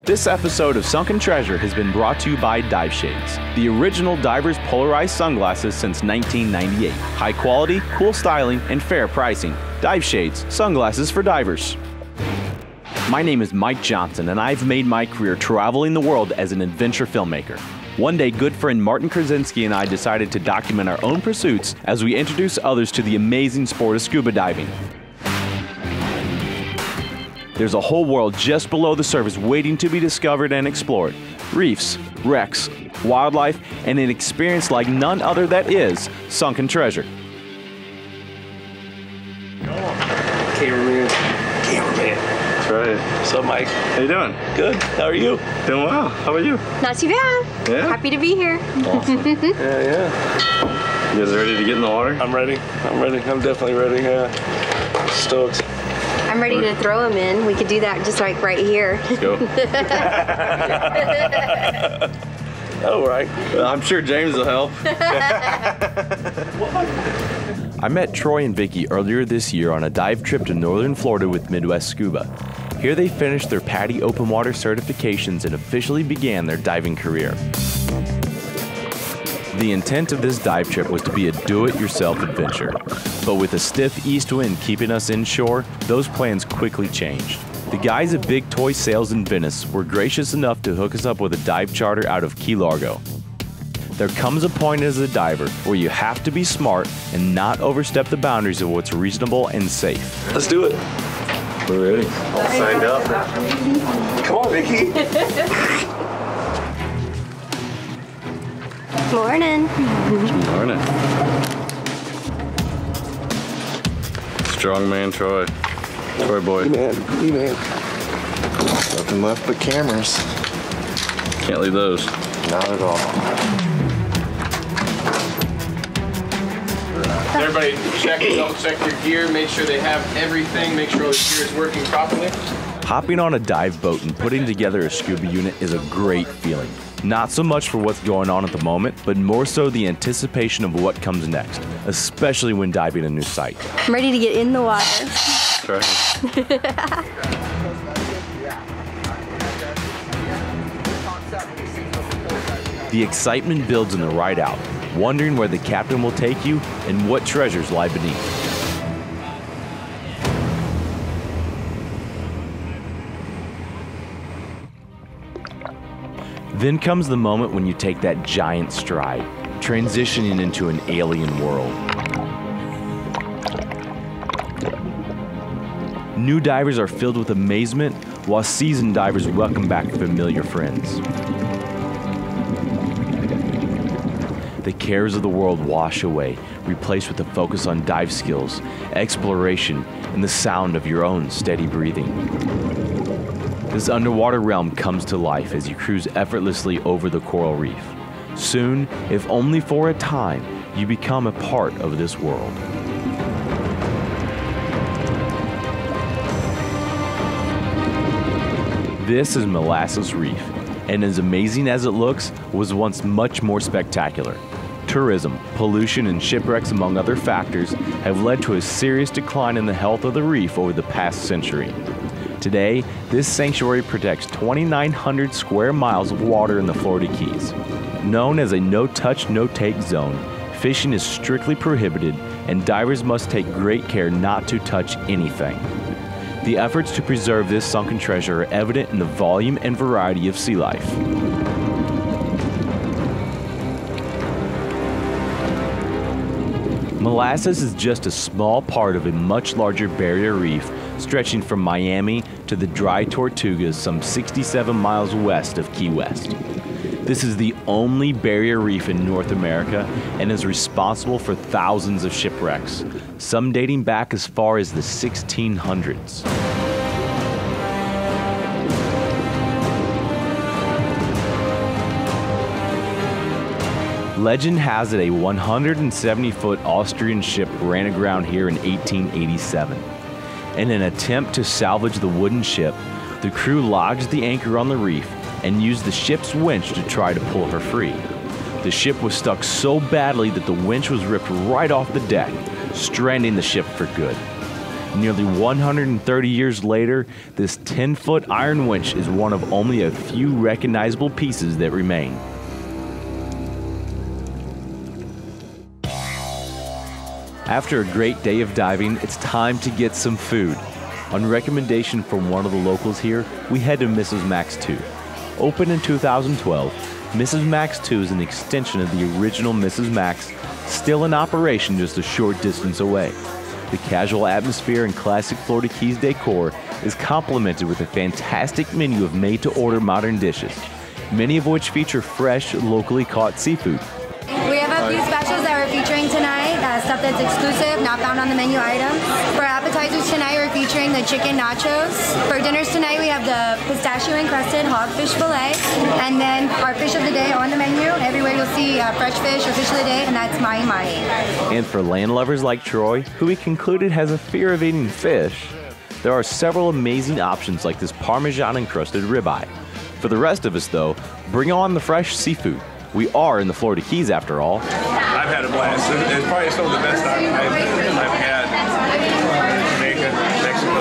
This episode of Sunken Treasure has been brought to you by Dive Shades, the original diver's polarized sunglasses since 1998. High quality, cool styling, and fair pricing. Dive Shades, sunglasses for divers. My name is Mike Johnson, and I've made my career traveling the world as an adventure filmmaker. One day, good friend Martin Krasinski and I decided to document our own pursuits as we introduce others to the amazing sport of scuba diving. There's a whole world just below the surface waiting to be discovered and explored. Reefs, wrecks, wildlife, and an experience like none other that is Sunken Treasure. Cameraman. That's right. What's up, Mike? How you doing? Good. How are you? Doing well. How about you? Not too bad. Yeah? Happy to be here. Awesome. Yeah. You guys ready to get in the water? I'm ready. I'm definitely ready. Yeah. Stoked. I'm ready to throw them in. We could do that just like right here. Let's go. All right. Well, I'm sure James will help. I met Troy and Vicki earlier this year on a dive trip to northern Florida with Midwest Scuba. Here they finished their PADI open water certifications and officially began their diving career. The intent of this dive trip was to be a do-it-yourself adventure, but with a stiff east wind keeping us inshore, those plans quickly changed. The guys at Big Toy Sales in Venice were gracious enough to hook us up with a dive charter out of Key Largo. There comes a point as a diver where you have to be smart and not overstep the boundaries of what's reasonable and safe. Let's do it. We're ready. All signed up. Come on, Vicki. Morning. Morning. Strong man, Troy. Troy boy. You man. Nothing left but cameras. Can't leave those. Not at all. Everybody double check your gear, make sure they have everything, make sure all the gear is working properly. Hopping on a dive boat and putting together a scuba unit is a great feeling. Not so much for what's going on at the moment, but more so the anticipation of what comes next, especially when diving a new site. I'm ready to get in the water. That's right. The excitement builds in the ride out, wondering where the captain will take you and what treasures lie beneath. Then comes the moment when you take that giant stride, transitioning into an alien world. New divers are filled with amazement, while seasoned divers welcome back familiar friends. The cares of the world wash away, replaced with a focus on dive skills, exploration, and the sound of your own steady breathing. This underwater realm comes to life as you cruise effortlessly over the coral reef. Soon, if only for a time, you become a part of this world. This is Molasses Reef, and as amazing as it looks, was once much more spectacular. Tourism, pollution, and shipwrecks, among other factors, have led to a serious decline in the health of the reef over the past century. Today, this sanctuary protects 2,900 square miles of water in the Florida Keys. Known as a no-touch, no-take zone, fishing is strictly prohibited, and divers must take great care not to touch anything. The efforts to preserve this sunken treasure are evident in the volume and variety of sea life. Molasses is just a small part of a much larger barrier reef stretching from Miami to the dry Tortugas some 67 miles west of Key West. This is the only barrier reef in North America and is responsible for thousands of shipwrecks, some dating back as far as the 1600s. Legend has it a 170-foot Austrian ship ran aground here in 1887. In an attempt to salvage the wooden ship, the crew lodged the anchor on the reef and used the ship's winch to try to pull her free. The ship was stuck so badly that the winch was ripped right off the deck, stranding the ship for good. Nearly 130 years later, this 10-foot iron winch is one of only a few recognizable pieces that remain. After a great day of diving, it's time to get some food. On recommendation from one of the locals here, we head to Mrs. Max 2. Opened in 2012, Mrs. Max 2 is an extension of the original Mrs. Max, still in operation just a short distance away. The casual atmosphere and classic Florida Keys decor is complemented with a fantastic menu of made-to-order modern dishes, many of which feature fresh, locally caught seafood. We have a few specials that we're featuring tonight, stuff that's exclusive, not found on the menu items. For appetizers tonight, we're featuring the chicken nachos. For dinners tonight, we have the pistachio-encrusted hogfish fillet. And then our fish of the day on the menu. Everywhere you'll see fresh fish or fish of the day, and that's mahi-mahi. And for land lovers like Troy, who we concluded has a fear of eating fish, there are several amazing options like this Parmesan-encrusted ribeye. For the rest of us, though, bring on the fresh seafood. We are in the Florida Keys, after all. I've had a blast. It's probably some of the best I've had in Jamaica, Mexico.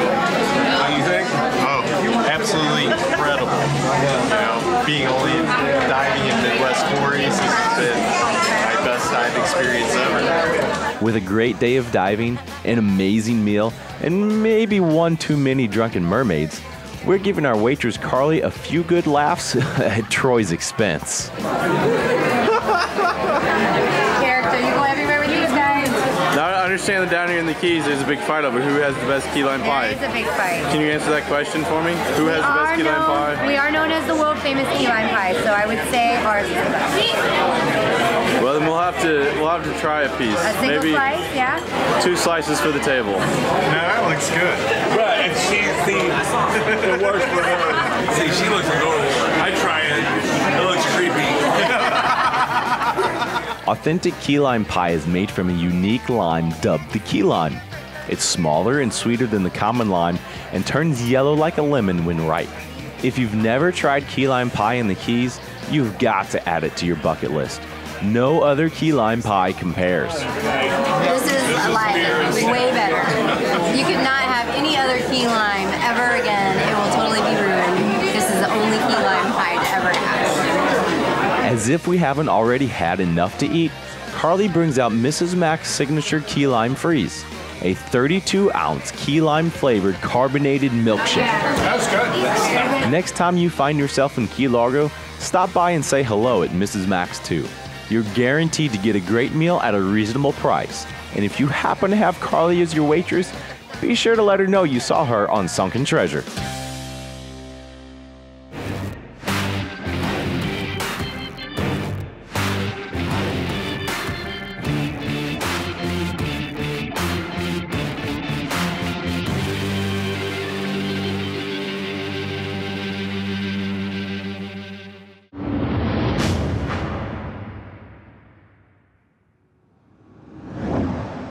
What do you think? Oh, absolutely incredible. You know, being only diving in Midwest quarries has been my best dive experience ever. With a great day of diving, an amazing meal, and maybe one too many drunken mermaids, we're giving our waitress Carly a few good laughs at Troy's expense. Character, you go everywhere with these guys. Now I understand that down here in the Keys there's a big fight over who has the best key lime pie. It's a big fight. Can you answer that question for me? Who has the best key lime pie? We are known as the world famous key lime pie, so I would say ours is the best. Well, then we'll have to try a piece. A single Maybe slice, yeah? 2 slices for the table. No, that looks good. Right, and see, it works for her. See, she looks adorable. I try it. It looks creepy. Authentic key lime pie is made from a unique lime dubbed the key lime. It's smaller and sweeter than the common lime and turns yellow like a lemon when ripe. If you've never tried key lime pie in the Keys, you've got to add it to your bucket list. No other key lime pie compares. This is like way better. You could not have any other key lime ever again. It will totally be ruined. This is the only key lime pie to ever have. As if we haven't already had enough to eat, Carly brings out Mrs. Mac's signature key lime freeze, a 32-ounce key lime flavored carbonated milkshake. That's good. Next time you find yourself in Key Largo, stop by and say hello at Mrs. Mac's 2. You're guaranteed to get a great meal at a reasonable price. And if you happen to have Carly as your waitress, be sure to let her know you saw her on Sunken Treasure.